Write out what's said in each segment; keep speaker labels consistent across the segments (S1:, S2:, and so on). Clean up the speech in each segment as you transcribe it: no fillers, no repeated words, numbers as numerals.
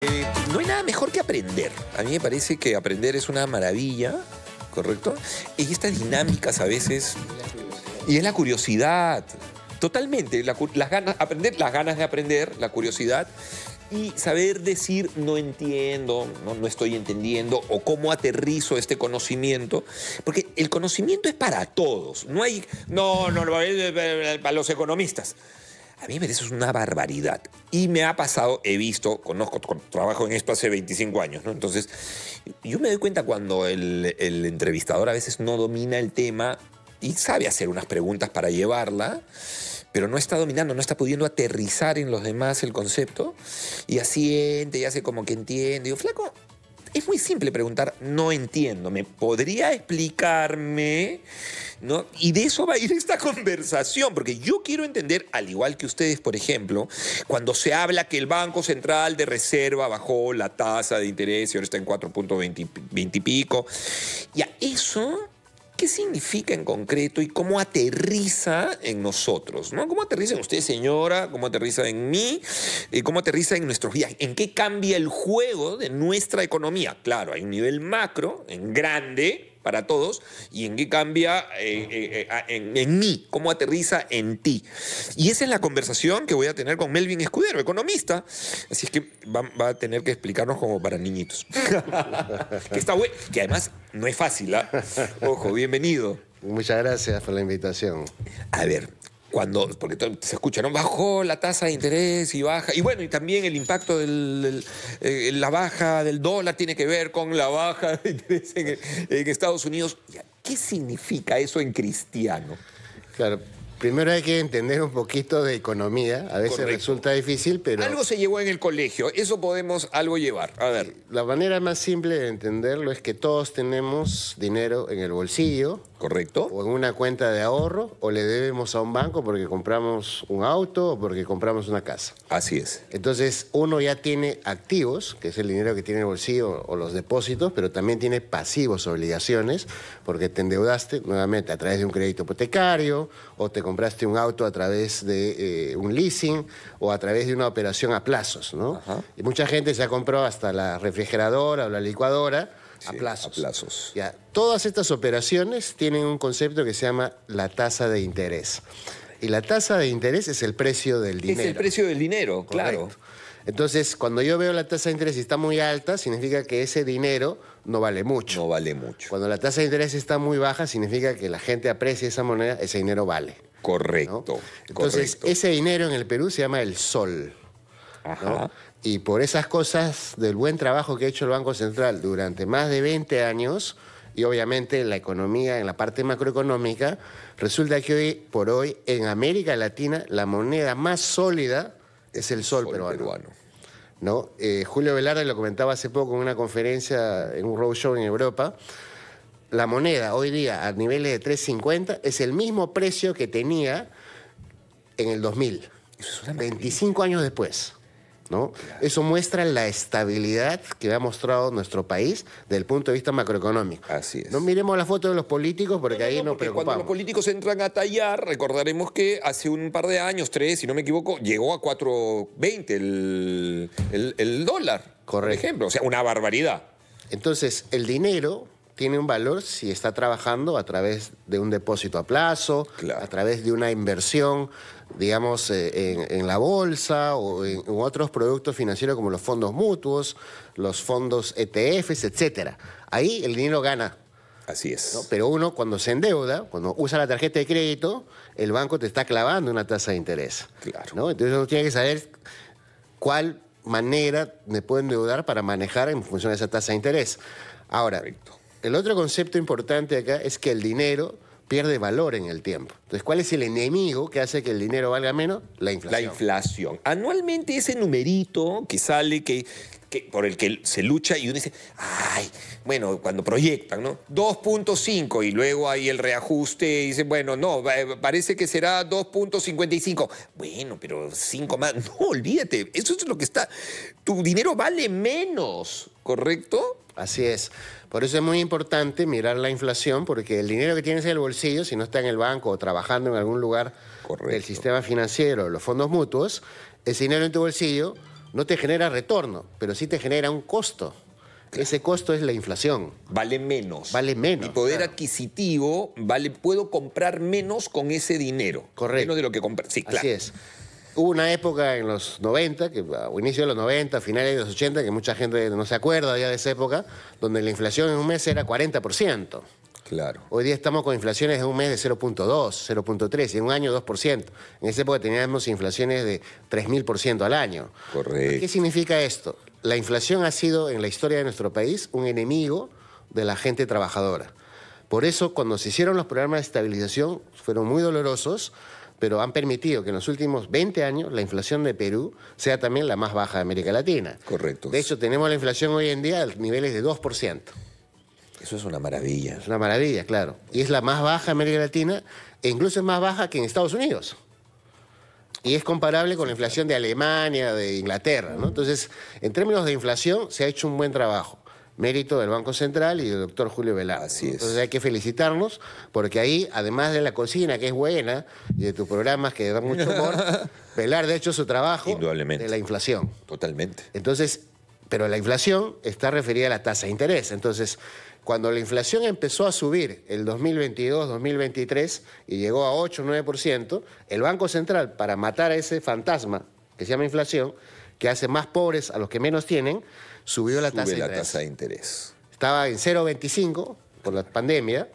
S1: No hay nada mejor que aprender. A mí me parece que aprender es una maravilla, ¿correcto? Y estas dinámicas a veces... Y es la curiosidad, totalmente. Las ganas de aprender, la curiosidad. Y saber decir, no entiendo, no estoy entendiendo, o cómo aterrizo este conocimiento. Porque el conocimiento es para todos. No hay... No, para los economistas. A mí me parece eso una barbaridad. Y me ha pasado, he visto, conozco, trabajo en esto hace 25 años, ¿no? Entonces, yo me doy cuenta cuando el entrevistador a veces no domina el tema y sabe hacer unas preguntas para llevarla, pero no está dominando, no está pudiendo aterrizar en los demás el concepto, y asiente y hace como que entiende. Digo, flaco, es muy simple preguntar, no entiendo, ¿me podría explicarme? ¿No? Y de eso va a ir esta conversación, porque yo quiero entender, al igual que ustedes, por ejemplo, cuando se habla que el Banco Central de Reserva bajó la tasa de interés y ahora está en 4.20 y pico, ya eso... ¿Qué significa en concreto y cómo aterriza en nosotros, ¿no? ¿Cómo aterriza en usted, señora? ¿Cómo aterriza en mí? ¿Cómo aterriza en nuestros días? ¿En qué cambia el juego de nuestra economía? Claro, hay un nivel macro, en grande, para todos, y en qué cambia en mí, cómo aterriza en ti. Y esa es la conversación que voy a tener con Melvin Escudero, economista. Así es que va a tener que explicarnos como para niñitos. Que está bueno, que además no es fácil, ¿ah? Ojo, bienvenido.
S2: Muchas gracias por la invitación.
S1: A ver, porque se escucha, ¿no? Bajó la tasa de interés y baja. Y bueno, y también el impacto de la baja del dólar tiene que ver con la baja de interés en Estados Unidos. ¿Qué significa eso en cristiano?
S2: Claro, primero hay que entender un poquito de economía. A veces resulta difícil, pero...
S1: Algo se llevó en el colegio, eso podemos algo llevar. A ver.
S2: La manera más simple de entenderlo es que todos tenemos dinero en el bolsillo.
S1: Correcto.
S2: O en una cuenta de ahorro, o le debemos a un banco porque compramos un auto o porque compramos una casa.
S1: Así es.
S2: Entonces, uno ya tiene activos, que es el dinero que tiene en el bolsillo o los depósitos, pero también tiene pasivos, obligaciones, porque te endeudaste nuevamente a través de un crédito hipotecario, o te compraste un auto a través de un leasing, o a través de una operación a plazos, ¿no?
S1: Ajá.
S2: Y mucha gente se ha comprado hasta la refrigeradora o la licuadora,
S1: sí,
S2: a plazos.
S1: A plazos.
S2: Ya, todas estas operaciones tienen un concepto que se llama la tasa de interés. Y la tasa de interés es el precio del dinero.
S1: Es el precio del dinero,
S2: correcto.
S1: Claro.
S2: Entonces, cuando yo veo la tasa de interés y está muy alta, significa que ese dinero no vale mucho.
S1: No vale mucho.
S2: Cuando la tasa de interés está muy baja, significa que la gente aprecia esa moneda, ese dinero vale.
S1: Correcto.
S2: ¿no? Entonces, ese dinero en el Perú se llama el sol.
S1: Ajá.
S2: ¿no? Y por esas cosas del buen trabajo que ha hecho el Banco Central durante más de 20 años, y obviamente la economía, en la parte macroeconómica, resulta que hoy por hoy en América Latina la moneda más sólida es el sol peruano. ¿No? Julio Velarde lo comentaba hace poco en una conferencia, en un roadshow en Europa. La moneda hoy día a niveles de 3.50 es el mismo precio que tenía en el 2000, 25 años después. ¿no? Claro. Eso muestra la estabilidad que ha mostrado nuestro país desde el punto de vista macroeconómico.
S1: Así es.
S2: No miremos la foto de los políticos porque ahí nos preocupamos.
S1: Cuando los políticos entran a tallar, recordaremos que hace un par de años, 3, si no me equivoco, llegó a 4.20 el dólar, correcto, por ejemplo. O sea, una barbaridad.
S2: Entonces, el dinero tiene un valor si está trabajando a través de un depósito a plazo, claro, a través de una inversión, digamos, en la bolsa o en otros productos financieros como los fondos mutuos, los fondos ETFs, etcétera. Ahí el dinero gana.
S1: Así es.
S2: ¿no? Pero uno, cuando se endeuda, cuando usa la tarjeta de crédito, el banco te está clavando una tasa de interés.
S1: Claro.
S2: ¿no? Entonces uno tiene que saber cuál manera me puedo endeudar para manejar en función de esa tasa de interés. Ahora, correcto, el otro concepto importante acá es que el dinero pierde valor en el tiempo. Entonces, ¿cuál es el enemigo que hace que el dinero valga menos? La inflación.
S1: La inflación. Anualmente ese numerito que sale, por el que se lucha y uno dice, ay, bueno, cuando proyectan, ¿no? 2.5 y luego hay el reajuste y dicen, bueno, no, parece que será 2.55. Bueno, pero 5 más. No, olvídate, eso es lo que está. Tu dinero vale menos, ¿correcto?
S2: Así es. Por eso es muy importante mirar la inflación, porque el dinero que tienes en el bolsillo, si no está en el banco o trabajando en algún lugar, correcto, del sistema financiero, los fondos mutuos, ese dinero en tu bolsillo no te genera retorno, pero sí te genera un costo. Ese costo es la inflación.
S1: Vale menos.
S2: Vale menos.
S1: Mi poder
S2: claro.
S1: adquisitivo, puedo comprar menos con ese dinero.
S2: Correcto.
S1: Menos de lo que compré. Sí, claro.
S2: Así es. Hubo una época en los 90, o inicio de los 90, finales de los 80, que mucha gente no se acuerda ya de esa época, donde la inflación en un mes era 40%.
S1: Claro.
S2: Hoy día estamos con inflaciones de un mes de 0.2, 0.3 y en un año 2%. En esa época teníamos inflaciones de 3.000% al año.
S1: Correcto.
S2: ¿Qué significa esto? La inflación ha sido en la historia de nuestro país un enemigo de la gente trabajadora. Por eso, cuando se hicieron los programas de estabilización, fueron muy dolorosos, pero han permitido que en los últimos 20 años la inflación de Perú sea también la más baja de América Latina.
S1: Correcto.
S2: De hecho, tenemos la inflación hoy en día a niveles de 2%.
S1: Eso es una maravilla.
S2: Es una maravilla, claro. Y es la más baja en América Latina e incluso es más baja que en Estados Unidos. Y es comparable con la inflación de Alemania, de Inglaterra, ¿no? Entonces, en términos de inflación, se ha hecho un buen trabajo. Mérito del Banco Central y del doctor Julio Velarde.
S1: Así es.
S2: Entonces hay que felicitarnos, porque ahí, además de la cocina, que es buena, y de tus programas que dan mucho humor, Velarde ha hecho su trabajo
S1: Indudablemente.
S2: de la inflación.
S1: Totalmente.
S2: Entonces, pero la inflación está referida a la tasa de interés. Entonces, cuando la inflación empezó a subir el 2022, 2023 y llegó a 8 o 9%, el Banco Central, para matar a ese fantasma que se llama inflación, que hace más pobres a los que menos tienen, subió la tasa de interés.
S1: tasa de interés.
S2: Estaba en 0,25 por la pandemia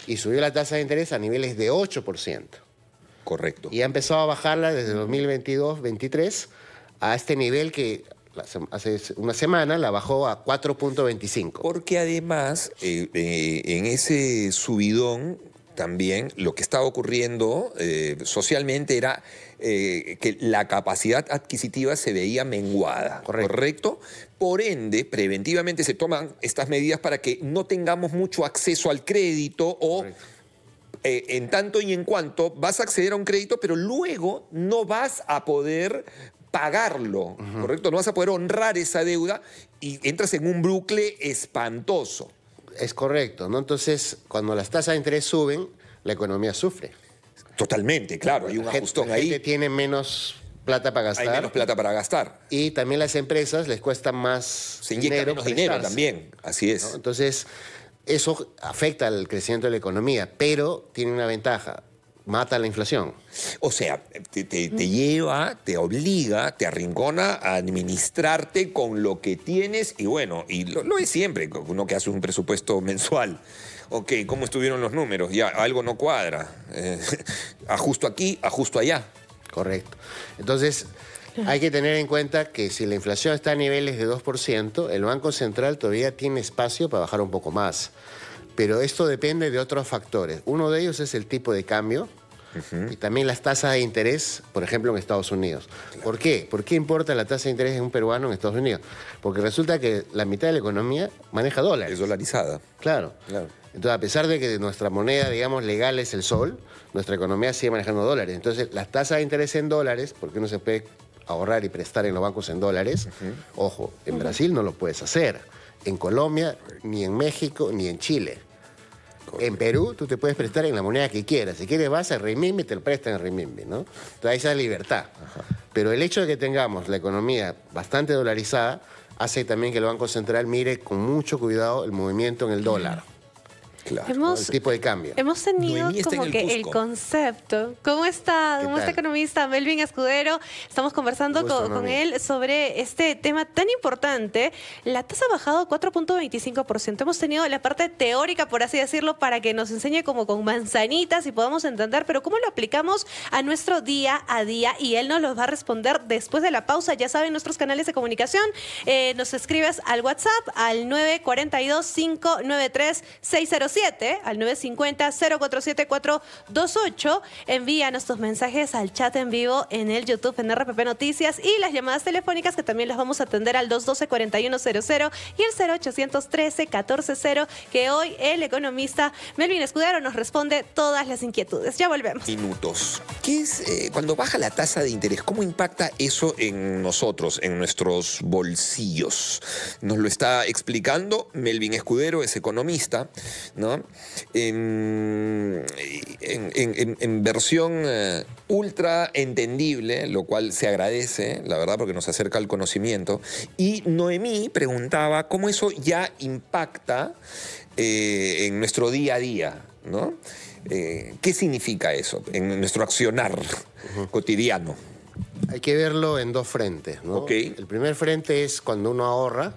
S2: y subió la tasa de interés a niveles de 8%.
S1: Correcto.
S2: Y ha empezado a bajarla desde 2022-23 a este nivel que hace una semana la bajó a 4.25.
S1: Porque además, en ese subidón, también lo que estaba ocurriendo socialmente era que la capacidad adquisitiva se veía menguada. ¿Correcto? Por ende, preventivamente se toman estas medidas para que no tengamos mucho acceso al crédito o... en tanto y en cuanto vas a acceder a un crédito, pero luego no vas a poder pagarlo, ¿correcto? No vas a poder honrar esa deuda y entras en un bucle espantoso.
S2: Es correcto, ¿no? Entonces, cuando las tasas de interés suben, la economía sufre.
S1: Totalmente, claro, hay un ajustón
S2: La gente
S1: ahí.
S2: tiene menos plata para gastar.
S1: Hay menos plata para gastar.
S2: Y también las empresas les cuesta más
S1: Se inyecta menos dinero
S2: prestarse,
S1: también, así es.
S2: ¿no? Entonces, eso afecta al crecimiento de la economía, pero tiene una ventaja, mata la inflación.
S1: O sea, te lleva, te obliga, te arrincona a administrarte con lo que tienes y bueno, y lo es siempre, uno que hace un presupuesto mensual. Ok, ¿cómo estuvieron los números? Ya, algo no cuadra. Ajusto aquí, ajusto allá.
S2: Correcto. Entonces, hay que tener en cuenta que si la inflación está a niveles de 2%, el Banco Central todavía tiene espacio para bajar un poco más. Pero esto depende de otros factores. Uno de ellos es el tipo de cambio y también las tasas de interés, por ejemplo, en Estados Unidos. Claro. ¿Por qué? ¿Por qué importa la tasa de interés de un peruano en Estados Unidos? Porque resulta que la mitad de la economía maneja dólares.
S1: Es dolarizada.
S2: Claro. Entonces, a pesar de que nuestra moneda, digamos, legal es el sol, nuestra economía sigue manejando dólares. Entonces, las tasas de interés en dólares, porque uno se puede ahorrar y prestar en los bancos en dólares, ojo, en Brasil no lo puedes hacer, en Colombia, ni en México, ni en Chile. En Perú tú te puedes prestar en la moneda que quieras. Si quieres vas a renminbi, te lo prestan en renminbi, ¿no? Entonces esa es libertad. Pero el hecho de que tengamos la economía bastante dolarizada hace también que el Banco Central mire con mucho cuidado el movimiento en el dólar. Claro, el tipo de cambio.
S3: Hemos tenido
S1: Noemí está
S3: como
S1: en
S3: que el concepto. ¿Cómo está? ¿Cómo está economista Melvin Escudero? Estamos conversando con él sobre este tema tan importante. La tasa ha bajado a 4.25%. Hemos tenido la parte teórica, por así decirlo, para que nos enseñe como con manzanitas y podamos entender, pero ¿cómo lo aplicamos a nuestro día a día? Y él nos lo va a responder después de la pausa. Ya saben, nuestros canales de comunicación. Nos escribes al WhatsApp al 942-593-607. Al 950-047428. Envíanos tus mensajes al chat en vivo en el YouTube en RPP Noticias y las llamadas telefónicas que también las vamos a atender al 212-4100 y el 0813-1400, que hoy el economista Melvin Escudero nos responde todas las inquietudes. Ya volvemos.
S1: Minutos. ¿Qué es cuando baja la tasa de interés? ¿Cómo impacta eso en nosotros, en nuestros bolsillos? Nos lo está explicando Melvin Escudero, es economista, ¿no? ¿no? En versión ultra entendible, lo cual se agradece, la verdad, porque nos acerca al conocimiento. Y Noemí preguntaba cómo eso ya impacta en nuestro día a día, ¿no? ¿Qué significa eso en nuestro accionar cotidiano?
S2: Hay que verlo en dos frentes, ¿no?
S1: Okay.
S2: El primer frente es cuando uno ahorra.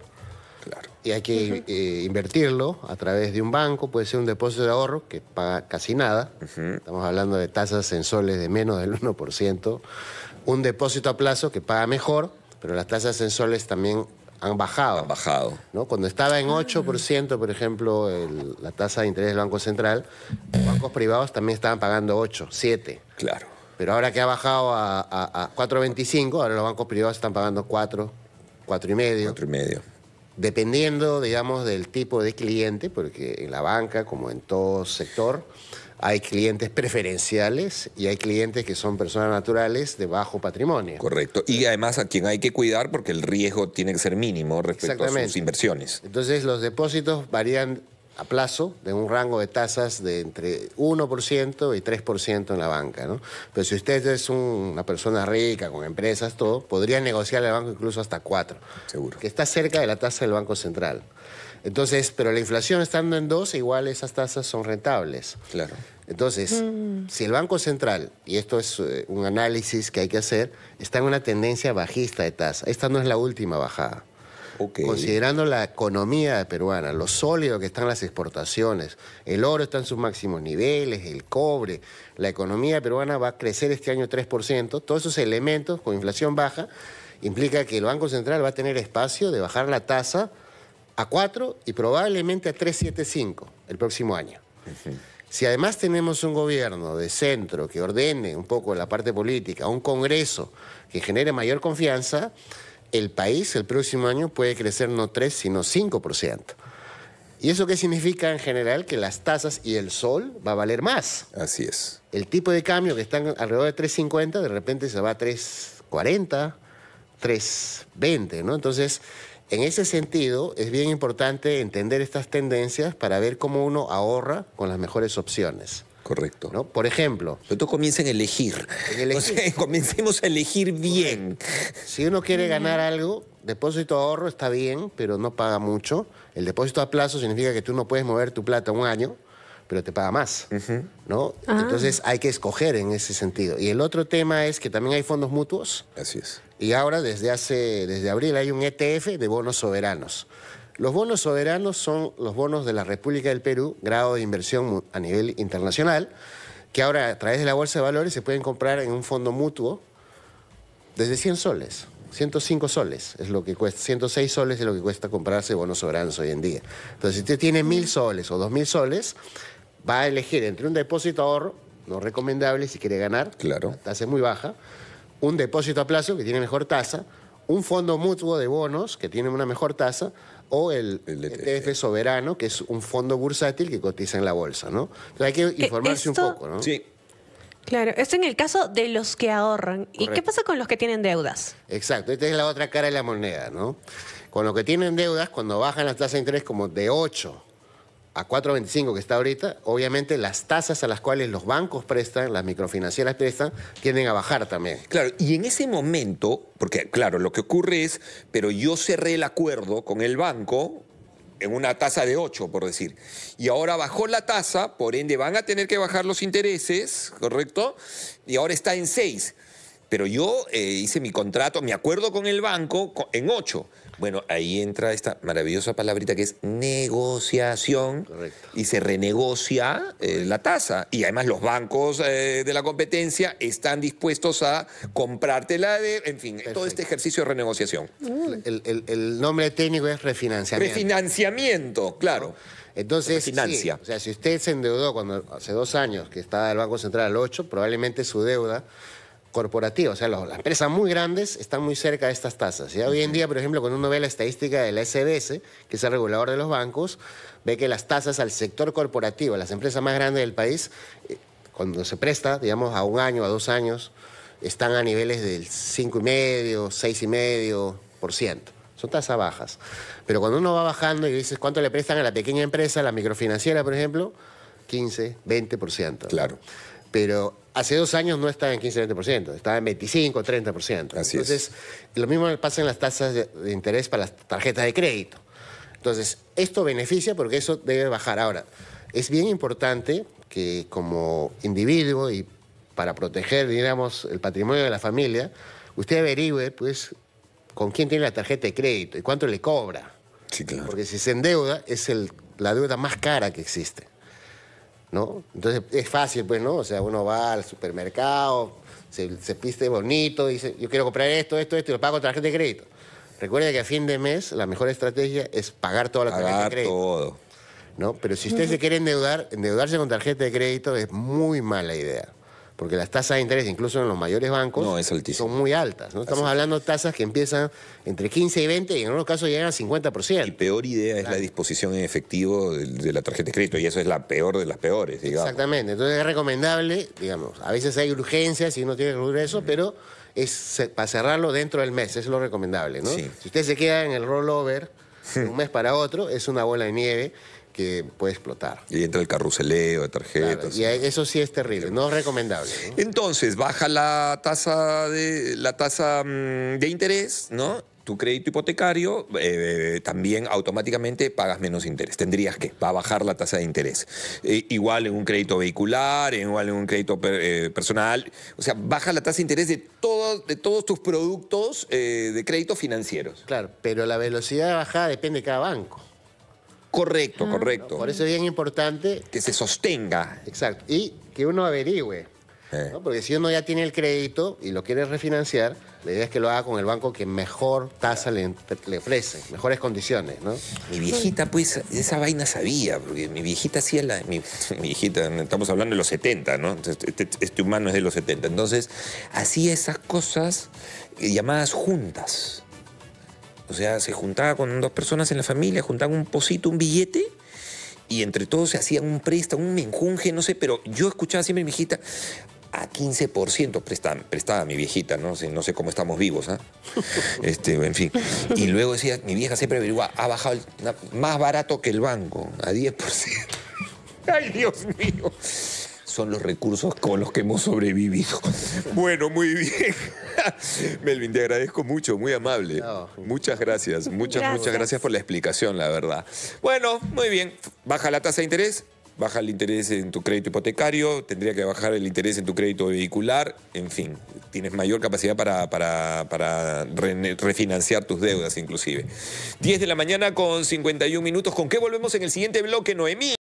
S1: Claro.
S2: Y hay que invertirlo a través de un banco, puede ser un depósito de ahorro que paga casi nada. Estamos hablando de tasas en soles de menos del 1%. Un depósito a plazo que paga mejor, pero las tasas en soles también han bajado.
S1: Han bajado.
S2: ¿No? Cuando estaba en 8%, por ejemplo, la tasa de interés del Banco Central, los bancos privados también estaban pagando 8, 7.
S1: Claro.
S2: Pero ahora que ha bajado a 4,25, ahora los bancos privados están pagando 4, 4,5.
S1: 4,5.
S2: Dependiendo, digamos, del tipo de cliente, porque en la banca, como en todo sector, hay clientes preferenciales y hay clientes que son personas naturales de bajo patrimonio.
S1: Correcto. Y además a quien hay que cuidar porque el riesgo tiene que ser mínimo respecto a sus inversiones.
S2: Entonces los depósitos varían a plazo de un rango de tasas de entre 1% y 3% en la banca, ¿no? Pero si usted es una persona rica, con empresas, todo, podría negociar al banco incluso hasta 4%.
S1: Seguro.
S2: Que está cerca de la tasa del Banco Central. Entonces, pero la inflación estando en 2, igual esas tasas son rentables.
S1: Claro.
S2: Entonces, si el Banco Central, y esto es un análisis que hay que hacer, está en una tendencia bajista de tasa. Esta no es la última bajada.
S1: Okay.
S2: Considerando la economía peruana, lo sólido que están las exportaciones, el oro está en sus máximos niveles, el cobre, la economía peruana va a crecer este año 3%, todos esos elementos con inflación baja implica que el Banco Central va a tener espacio de bajar la tasa a 4 y probablemente a 3,75 el próximo año. Si además tenemos un gobierno de centro que ordene un poco la parte política, un Congreso que genere mayor confianza, el país el próximo año puede crecer no 3, sino 5%. ¿Y eso qué significa en general? Que las tasas y el sol va a valer más.
S1: Así es.
S2: El tipo de cambio que está alrededor de 3,50 de repente se va a 3,40, 3,20, ¿no? Entonces, en ese sentido, es bien importante entender estas tendencias para ver cómo uno ahorra con las mejores opciones.
S1: Correcto.
S2: ¿No? Por ejemplo...
S1: Entonces comiencen a elegir. O sea, comencemos a elegir bien.
S2: Si uno quiere ganar algo, depósito de ahorro está bien, pero no paga mucho. El depósito a plazo significa que tú no puedes mover tu plata un año, pero te paga más. ¿No? Entonces hay que escoger en ese sentido. Y el otro tema es que también hay fondos mutuos.
S1: Así es.
S2: Y ahora, desde abril, hay un ETF de bonos soberanos. Los bonos soberanos son los bonos de la República del Perú, grado de inversión a nivel internacional, que ahora a través de la Bolsa de Valores se pueden comprar en un fondo mutuo desde 100 soles, 105 soles es lo que cuesta, 106 soles es lo que cuesta comprarse bonos soberanos hoy en día. Entonces, si usted tiene 1.000 soles o 2.000 soles, va a elegir entre un depósito a ahorro, no recomendable si quiere ganar,
S1: claro,
S2: la tasa es muy baja, un depósito a plazo que tiene mejor tasa, un fondo mutuo de bonos que tiene una mejor tasa, o el ETF soberano, que es un fondo bursátil que cotiza en la bolsa, ¿no? Entonces hay que informarse un poco, ¿no?
S1: Sí.
S3: Claro, esto en el caso de los que ahorran.
S2: Correcto.
S3: ¿Y qué pasa con los que tienen deudas?
S2: Exacto, esta es la otra cara de la moneda, ¿no? Con los que tienen deudas, cuando bajan las tasas de interés como de 8 a 4,25 que está ahorita, obviamente las tasas a las cuales los bancos prestan, las microfinancieras prestan, tienden a bajar también.
S1: Claro, y en ese momento, porque claro, lo que ocurre es, pero yo cerré el acuerdo con el banco en una tasa de 8, por decir, y ahora bajó la tasa, por ende van a tener que bajar los intereses, ¿correcto? Y ahora está en 6. Pero yo hice mi contrato, mi acuerdo con el banco en 8. Bueno, ahí entra esta maravillosa palabrita que es negociación.
S2: Correcto.
S1: Y se renegocia la tasa. Y además los bancos de la competencia están dispuestos a comprártela en fin, perfecto, todo este ejercicio de renegociación.
S2: El nombre técnico es refinanciamiento.
S1: Refinanciamiento, claro.
S2: ¿No? Entonces,
S1: Refinancia.
S2: sí, o sea, si usted se endeudó hace 2 años que estaba el Banco Central al 8, probablemente su deuda corporativa, o sea, las empresas muy grandes están muy cerca de estas tasas. ¿Ya? Hoy en día, por ejemplo, cuando uno ve la estadística de la SBS, que es el regulador de los bancos, ve que las tasas al sector corporativo, las empresas más grandes del país, cuando se presta, digamos, a 1 año, a 2 años, están a niveles del 5,5%, 6,5%. son tasas bajas. Pero cuando uno va bajando y dices cuánto le prestan a la pequeña empresa, la microfinanciera, por ejemplo, 15, 20%.
S1: Claro.
S2: Pero hace 2 años no estaba en 15, 20%, estaba en 25, 30%.
S1: Así
S2: Entonces, lo mismo pasa en las tasas de interés para las tarjetas de crédito. Entonces, esto beneficia porque eso debe bajar. Ahora, es bien importante que como individuo y para proteger, digamos, el patrimonio de la familia, usted averigüe, pues, con quién tiene la tarjeta de crédito y cuánto le cobra.
S1: Sí, claro.
S2: Porque si se endeuda, es la deuda más cara que existe, ¿no? Entonces, es fácil, pues, ¿no? O sea, uno va al supermercado, se viste bonito, dice, yo quiero comprar esto, y lo pago con tarjeta de crédito. Recuerde que a fin de mes, la mejor estrategia es pagar toda la tarjeta de crédito.
S1: Todo.
S2: ¿No? Pero si usted se quiere endeudarse con tarjeta de crédito es muy mala idea. Porque las tasas de interés, incluso en los mayores bancos, son muy altas, ¿no? Estamos hablando de tasas que empiezan entre 15 y 20 y en algunos casos llegan al 50%.
S1: Y peor idea es la disposición en efectivo de la tarjeta de crédito, y eso es la peor de las peores, digamos.
S2: Exactamente. Entonces es recomendable, digamos, a veces hay urgencias y uno tiene que recurrir a eso, pero es para cerrarlo dentro del mes, es lo recomendable, ¿no?
S1: Sí.
S2: Si usted se queda en el rollover de un mes para otro, es una bola de nieve que puede explotar.
S1: Y entra el carruseleo de tarjetas.
S2: Claro, y eso sí es terrible, no es recomendable, ¿no?
S1: Entonces, baja la tasa de interés, ¿no? Tu crédito hipotecario, también automáticamente pagas menos interés. Va a bajar la tasa de interés. Igual en un crédito vehicular, igual en un crédito personal. O sea, baja la tasa de interés de todos tus productos de crédito financieros.
S2: Claro, pero la velocidad de bajada depende de cada banco.
S1: Correcto, correcto.
S2: Por eso es bien importante
S1: que se sostenga.
S2: Exacto. Y que uno averigüe. ¿No? Porque si uno ya tiene el crédito y lo quiere refinanciar, la idea es que lo haga con el banco que mejor tasa le ofrece, mejores condiciones, ¿no?
S1: Mi viejita, pues, esa vaina sabía, porque mi viejita hacía mi viejita, estamos hablando de los 70, ¿no? Este humano es de los 70. Entonces, hacía esas cosas llamadas juntas. O sea, se juntaba con 2 personas en la familia, juntaban un pocito, un billete, y entre todos se hacían un préstamo, un menjunje, no sé, pero yo escuchaba siempre a mi viejita, a 15% prestaba mi viejita, ¿no? No sé cómo estamos vivos, ¿ah? En fin. Y luego decía, mi vieja siempre averigua, ha bajado más barato que el banco, a 10%. ¡Ay, Dios mío! Son los recursos con los que hemos sobrevivido. Bueno, muy bien. Melvin, te agradezco mucho, muy amable. No. Muchas gracias. Muchas gracias por la explicación, la verdad. Bueno, muy bien. Baja la tasa de interés, baja el interés en tu crédito hipotecario, tendría que bajar el interés en tu crédito vehicular, en fin, tienes mayor capacidad para refinanciar tus deudas inclusive. 10 de la mañana con 51 minutos. ¿Con qué volvemos en el siguiente bloque, Noemí?